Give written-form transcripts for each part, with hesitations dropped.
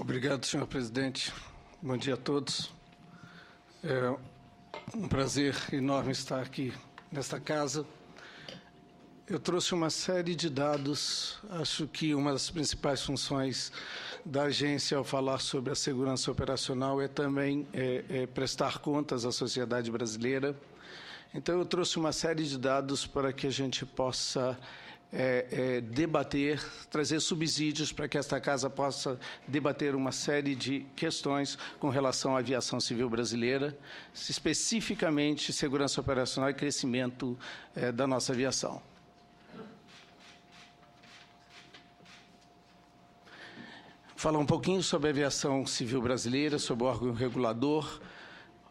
Obrigado, senhor presidente. Bom dia a todos. É um prazer enorme estar aqui nesta casa. Eu trouxe uma série de dados. Acho que uma das principais funções da agência ao falar sobre a segurança operacional é também prestar contas à sociedade brasileira. Então, eu trouxe uma série de dados para que a gente possa debater, trazer subsídios para que esta casa possa debater uma série de questões com relação à aviação civil brasileira, especificamente segurança operacional e crescimento da nossa aviação. Falar um pouquinho sobre a aviação civil brasileira, sobre o órgão regulador,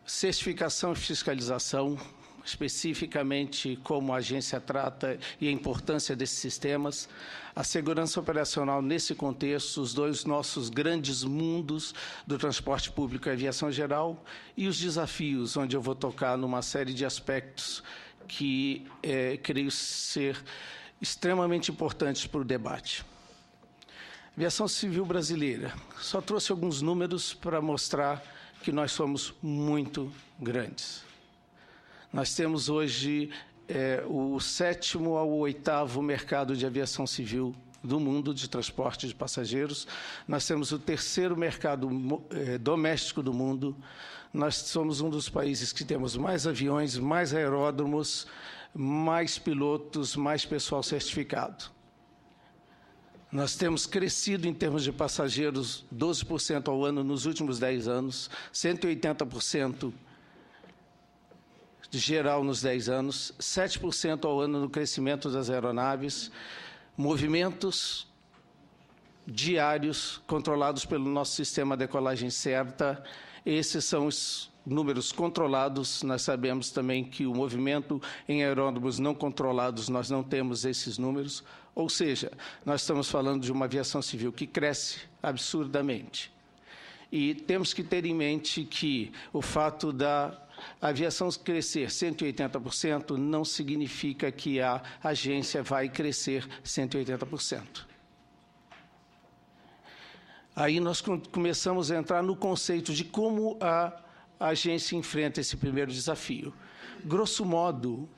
certificação e fiscalização, especificamente como a agência trata e a importância desses sistemas, a segurança operacional nesse contexto, os dois nossos grandes mundos do transporte público e aviação geral e os desafios, onde eu vou tocar numa série de aspectos que creio ser extremamente importantes para o debate. Aviação civil brasileira. Só trouxe alguns números para mostrar que nós somos muito grandes. Nós temos hoje o 7º ao 8º mercado de aviação civil do mundo de transporte de passageiros. Nós temos o 3º mercado doméstico do mundo. Nós somos um dos países que temos mais aviões, mais aeródromos, mais pilotos, mais pessoal certificado. Nós temos crescido em termos de passageiros 12% ao ano nos últimos 10 anos, 180% geral nos 10 anos, 7% ao ano no crescimento das aeronaves, movimentos diários controlados pelo nosso sistema de decolagem certa. Esses são os números controlados. Nós sabemos também que o movimento em aeródromos não controlados, nós não temos esses números. Ou seja, nós estamos falando de uma aviação civil que cresce absurdamente. E temos que ter em mente que o fato da aviação crescer 180% não significa que a agência vai crescer 180%. Aí nós começamos a entrar no conceito de como a agência enfrenta esse primeiro desafio. Grosso modo,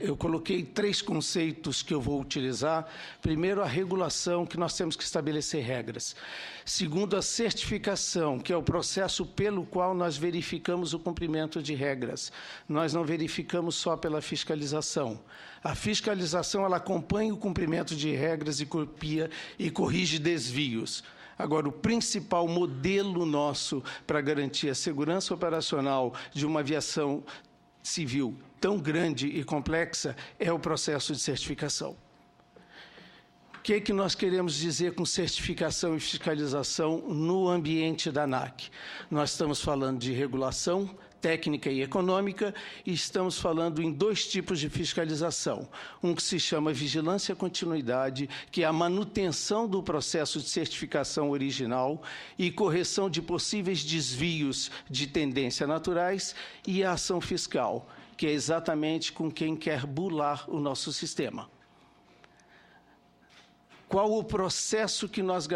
eu coloquei 3 conceitos que eu vou utilizar. Primeiro, a regulação, que nós temos que estabelecer regras. Segundo, a certificação, que é o processo pelo qual nós verificamos o cumprimento de regras. Nós não verificamos só pela fiscalização. A fiscalização, ela acompanha o cumprimento de regras e copia e corrige desvios. Agora, o principal modelo nosso para garantir a segurança operacional de uma aviação civil tão grande e complexa é o processo de certificação. O que é que nós queremos dizer com certificação e fiscalização no ambiente da ANAC? Nós estamos falando de regulação técnica e econômica e estamos falando em 2 tipos de fiscalização. Um que se chama vigilância e continuidade, que é a manutenção do processo de certificação original e correção de possíveis desvios de tendência naturais, e a ação fiscal, que é exatamente com quem quer bular o nosso sistema. Qual o processo que nós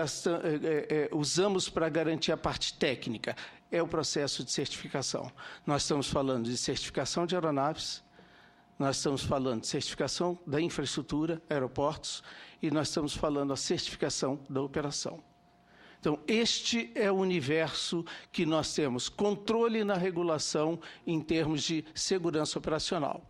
usamos para garantir a parte técnica? É o processo de certificação. Nós estamos falando de certificação de aeronaves, nós estamos falando de certificação da infraestrutura, aeroportos, e nós estamos falando da certificação da operação. Então, este é o universo que nós temos controle na regulação em termos de segurança operacional.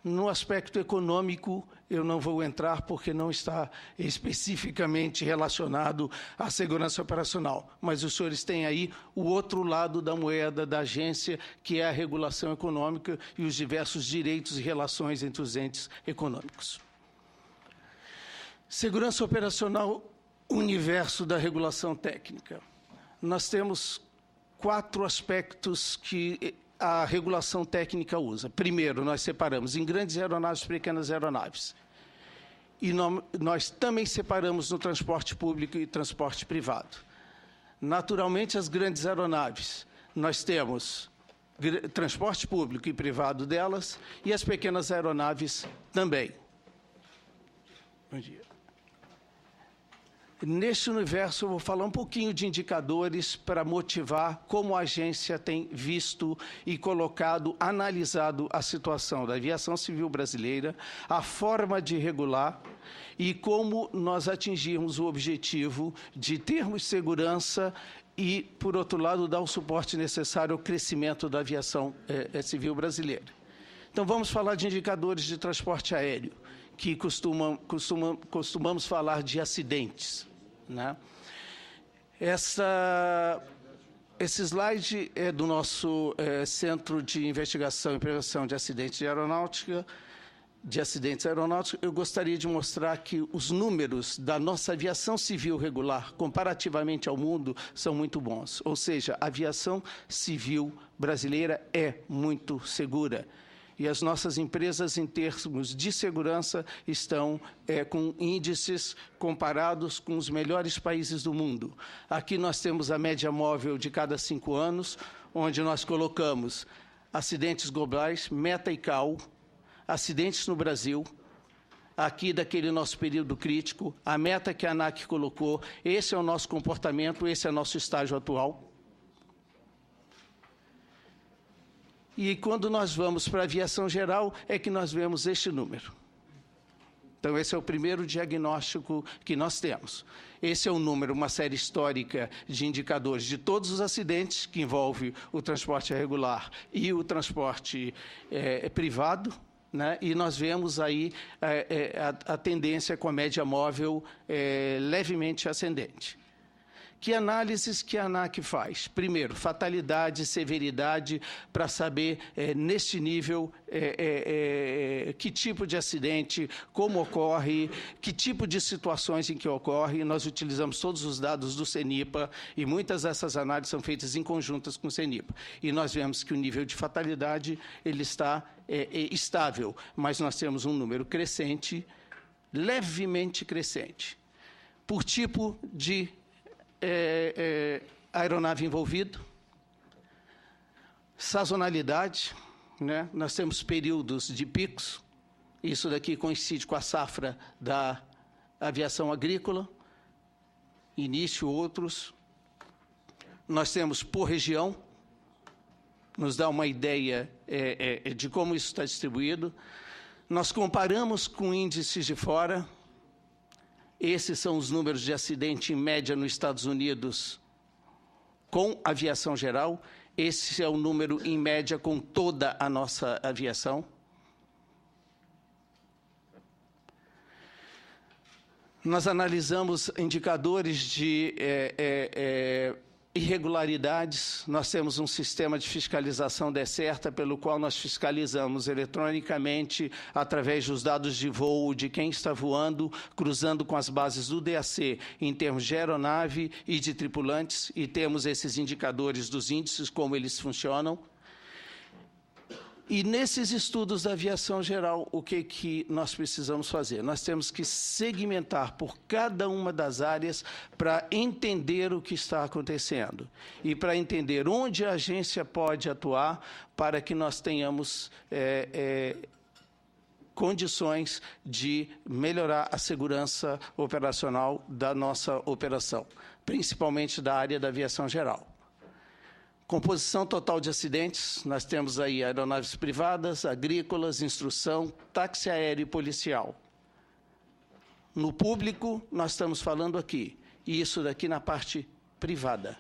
No aspecto econômico, eu não vou entrar porque não está especificamente relacionado à segurança operacional, mas os senhores têm aí o outro lado da moeda da agência, que é a regulação econômica e os diversos direitos e relações entre os entes econômicos. Segurança operacional, universo da regulação técnica. Nós temos 4 aspectos que a regulação técnica usa. Primeiro, nós separamos em grandes aeronaves e pequenas aeronaves. E nós também separamos no transporte público e transporte privado. Naturalmente, as grandes aeronaves, nós temos transporte público e privado delas, e as pequenas aeronaves também. Bom dia. Neste universo, eu vou falar um pouquinho de indicadores para motivar como a agência tem visto e colocado, analisado a situação da aviação civil brasileira, a forma de regular e como nós atingirmos o objetivo de termos segurança e, por outro lado, dar o suporte necessário ao crescimento da aviação civil brasileira. Então, vamos falar de indicadores de transporte aéreo, que costumamos falar de acidentes, né? Esse slide é do nosso Centro de Investigação e Prevenção de Acidentes aeronáuticos. Eu gostaria de mostrar que os números da nossa aviação civil regular, comparativamente ao mundo, são muito bons. Ou seja, a aviação civil brasileira é muito segura. E as nossas empresas, em termos de segurança, estão com índices comparados com os melhores países do mundo. Aqui nós temos a média móvel de cada 5 anos, onde nós colocamos acidentes globais, meta e CAU, acidentes no Brasil, aqui daquele nosso período crítico, a meta que a ANAC colocou, esse é o nosso comportamento, esse é o nosso estágio atual. E quando nós vamos para a aviação geral, é que nós vemos este número. Então, esse é o primeiro diagnóstico que nós temos. Esse é um número, uma série histórica de indicadores de todos os acidentes que envolvem o transporte regular e o transporte privado, né? E nós vemos aí a tendência com a média móvel levemente ascendente. Que análises que a ANAC faz? Primeiro, fatalidade, severidade, para saber, neste nível, que tipo de acidente, como ocorre, que tipo de situações em que ocorre. Nós utilizamos todos os dados do CENIPA e muitas dessas análises são feitas em conjuntas com o CENIPA. E nós vemos que o nível de fatalidade ele está estável, mas nós temos um número crescente, levemente crescente, por tipo de aeronave envolvida, sazonalidade, né? Nós temos períodos de picos, isso daqui coincide com a safra da aviação agrícola, início, outros. Nós temos por região, nos dá uma ideia de como isso está distribuído. Nós comparamos com índices de fora. Esses são os números de acidente em média nos Estados Unidos com aviação geral. Esse é o número em média com toda a nossa aviação. Nós analisamos indicadores de irregularidades. Nós temos um sistema de fiscalização DECERTA, pelo qual nós fiscalizamos eletronicamente, através dos dados de voo de quem está voando, cruzando com as bases do DAC, em termos de aeronave e de tripulantes, e temos esses indicadores dos índices, como eles funcionam. E nesses estudos da aviação geral, o que nós precisamos fazer? Nós temos que segmentar por cada uma das áreas para entender o que está acontecendo e para entender onde a agência pode atuar para que nós tenhamos condições de melhorar a segurança operacional da nossa operação, principalmente da área da aviação geral. Composição total de acidentes, nós temos aí aeronaves privadas, agrícolas, instrução, táxi aéreo e policial. No público, nós estamos falando aqui, e isso daqui na parte privada.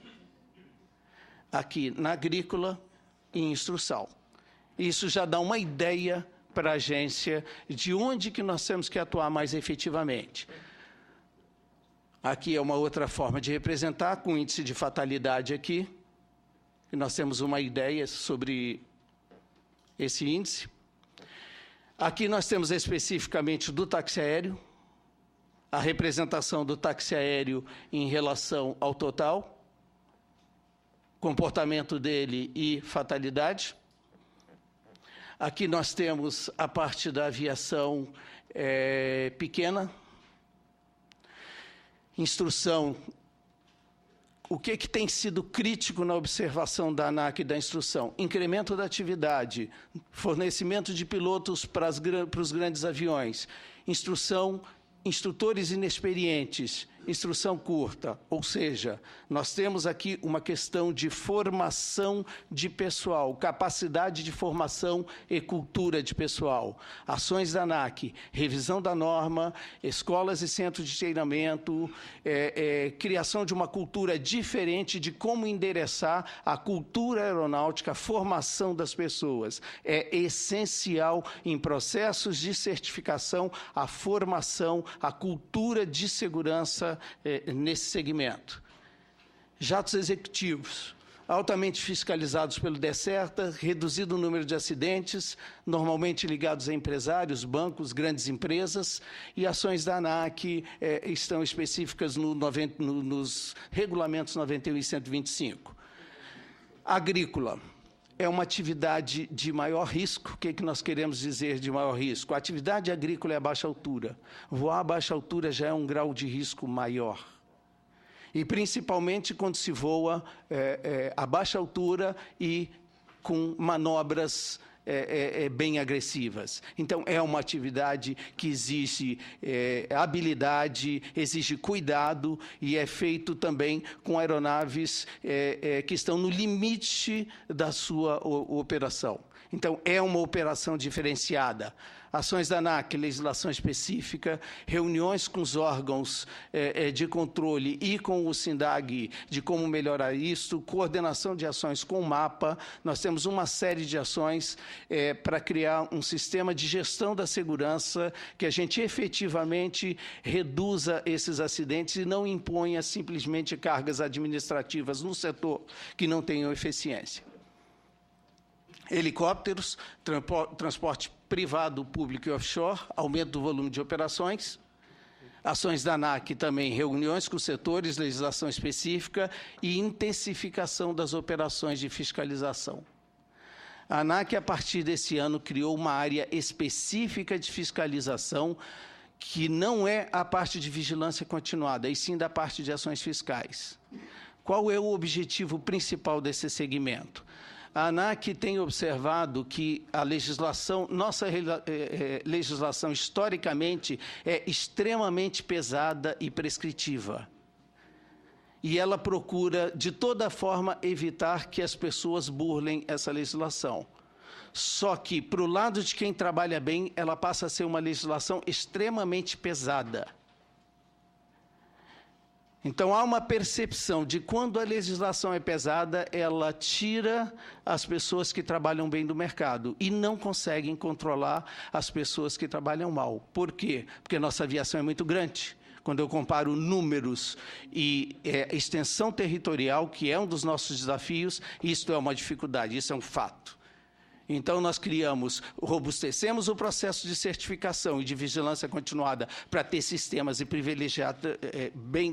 Aqui na agrícola e instrução. Isso já dá uma ideia para a agência de onde que nós temos que atuar mais efetivamente. Aqui é uma outra forma de representar, com índice de fatalidade aqui. E nós temos uma ideia sobre esse índice. Aqui nós temos especificamente do táxi aéreo, a representação do táxi aéreo em relação ao total, comportamento dele e fatalidade. Aqui nós temos a parte da aviação pequena, instrução. O que tem sido crítico na observação da ANAC e da instrução? Incremento da atividade, fornecimento de pilotos para os grandes aviões, instrução, instrutores inexperientes instrução curta, ou seja, nós temos aqui uma questão de formação de pessoal, capacidade de formação e cultura de pessoal. Ações da ANAC, revisão da norma, escolas e centros de treinamento, criação de uma cultura diferente de como endereçar a cultura aeronáutica, a formação das pessoas. É essencial em processos de certificação a formação, a cultura de segurança nesse segmento. Jatos executivos, altamente fiscalizados pelo DECERTA, reduzido o número de acidentes, normalmente ligados a empresários, bancos, grandes empresas, e ações da ANAC estão específicas nos regulamentos 91 e 125. Agrícola. É uma atividade de maior risco. O que nós queremos dizer de maior risco? A atividade agrícola é a baixa altura. Voar a baixa altura já é um grau de risco maior. E, principalmente, quando se voa a baixa altura e com manobras bem agressivas. Então, é uma atividade que exige habilidade, exige cuidado e é feito também com aeronaves que estão no limite da sua operação. Então, é uma operação diferenciada. Ações da ANAC, legislação específica, reuniões com os órgãos de controle e com o SINDAG de como melhorar isso, coordenação de ações com o MAPA. Nós temos uma série de ações para criar um sistema de gestão da segurança que a gente efetivamente reduza esses acidentes e não imponha simplesmente cargas administrativas no setor que não tenham eficiência. Helicópteros, transporte privado, público e offshore, aumento do volume de operações. Ações da ANAC também, reuniões com setores, legislação específica e intensificação das operações de fiscalização. A ANAC, a partir desse ano, criou uma área específica de fiscalização que não é a parte de vigilância continuada, e sim da parte de ações fiscais. Qual é o objetivo principal desse segmento? A ANAC tem observado que a legislação, nossa legislação, historicamente, é extremamente pesada e prescritiva. E ela procura, de toda forma, evitar que as pessoas burlem essa legislação. Só que, para o lado de quem trabalha bem, ela passa a ser uma legislação extremamente pesada. Então, há uma percepção de quando a legislação é pesada, ela tira as pessoas que trabalham bem do mercado e não conseguem controlar as pessoas que trabalham mal. Por quê? Porque nossa aviação é muito grande. Quando eu comparo números e extensão territorial, que é um dos nossos desafios, isto é uma dificuldade, isso é um fato. Então, nós robustecemos o processo de certificação e de vigilância continuada para ter sistemas e privilegiar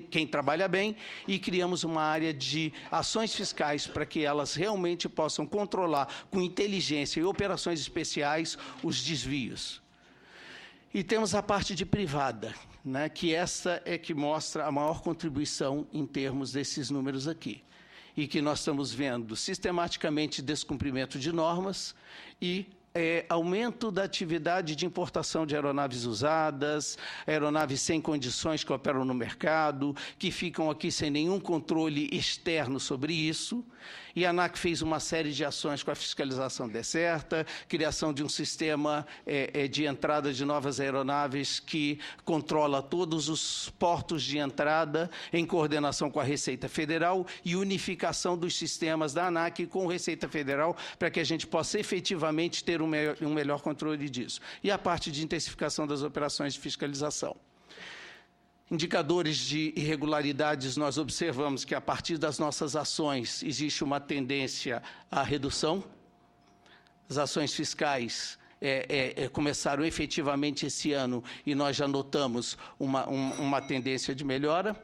quem trabalha bem, e criamos uma área de ações fiscais para que elas realmente possam controlar com inteligência e operações especiais os desvios. E temos a parte de privada, né, que essa é que mostra a maior contribuição em termos desses números aqui. E que nós estamos vendo sistematicamente descumprimento de normas e aumento da atividade de importação de aeronaves usadas, aeronaves sem condições que operam no mercado, que ficam aqui sem nenhum controle externo sobre isso. E a ANAC fez uma série de ações com a fiscalização DECERTA, criação de um sistema de entrada de novas aeronaves que controla todos os portos de entrada em coordenação com a Receita Federal e unificação dos sistemas da ANAC com a Receita Federal para que a gente possa efetivamente ter um melhor controle disso. E a parte de intensificação das operações de fiscalização. Indicadores de irregularidades, nós observamos que, a partir das nossas ações, existe uma tendência à redução. As ações fiscais começaram efetivamente esse ano e nós já notamos uma tendência de melhora.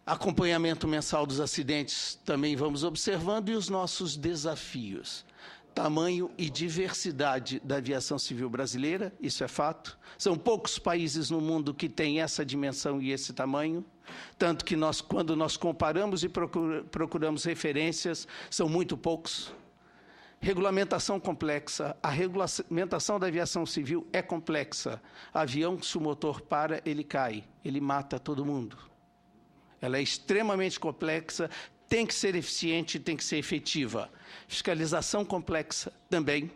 Acompanhamento mensal dos acidentes também vamos observando, e os nossos desafios. Tamanho e diversidade da aviação civil brasileira, isso é fato. São poucos países no mundo que têm essa dimensão e esse tamanho, tanto que quando nós comparamos e procuramos referências, são muito poucos. Regulamentação complexa. A regulamentação da aviação civil é complexa. Avião, se o motor para, ele cai. Ele mata todo mundo. Ela é extremamente complexa, tem que ser eficiente, tem que ser efetiva. Fiscalização complexa também,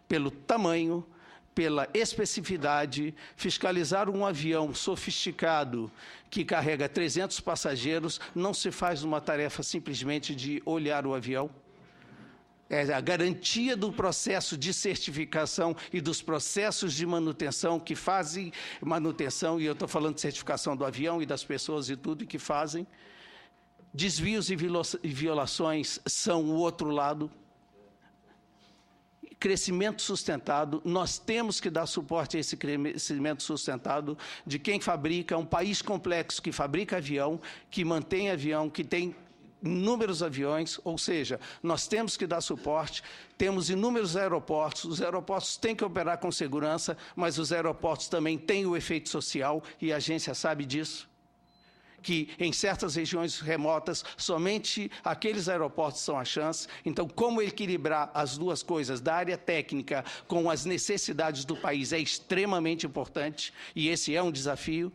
pelo tamanho, pela especificidade. Fiscalizar um avião sofisticado que carrega 300 passageiros não se faz uma tarefa simplesmente de olhar o avião. É a garantia do processo de certificação e dos processos de manutenção que fazem manutenção, e eu estou falando de certificação do avião e das pessoas e tudo que fazem. Desvios e violações são o outro lado. Crescimento sustentado, nós temos que dar suporte a esse crescimento sustentado de quem fabrica, um país complexo que fabrica avião, que mantém avião, que tem inúmeros aviões, ou seja, nós temos que dar suporte, temos inúmeros aeroportos, os aeroportos têm que operar com segurança, mas os aeroportos também têm o efeito social, e a agência sabe disso, que em certas regiões remotas, somente aqueles aeroportos são a chance. Então, como equilibrar as duas coisas, da área técnica com as necessidades do país, é extremamente importante, e esse é um desafio,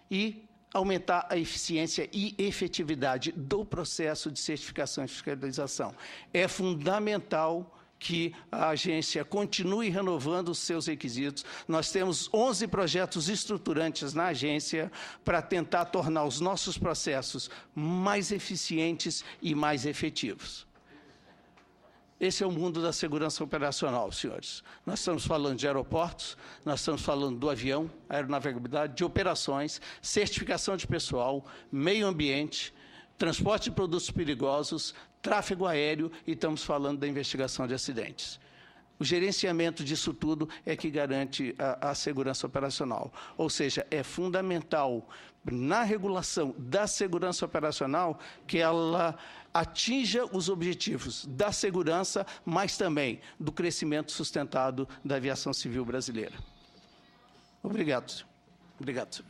e aumentar a eficiência e efetividade do processo de certificação e fiscalização. É fundamental que a agência continue renovando os seus requisitos. Nós temos 11 projetos estruturantes na agência para tentar tornar os nossos processos mais eficientes e mais efetivos. Esse é o mundo da segurança operacional, senhores. Nós estamos falando de aeroportos, nós estamos falando do avião, aeronavegabilidade, de operações, certificação de pessoal, meio ambiente, transporte de produtos perigosos, tráfego aéreo, e estamos falando da investigação de acidentes. O gerenciamento disso tudo é que garante a segurança operacional. Ou seja, é fundamental na regulação da segurança operacional que ela atinja os objetivos da segurança, mas também do crescimento sustentado da aviação civil brasileira. Obrigado, senhor. Obrigado, senhor.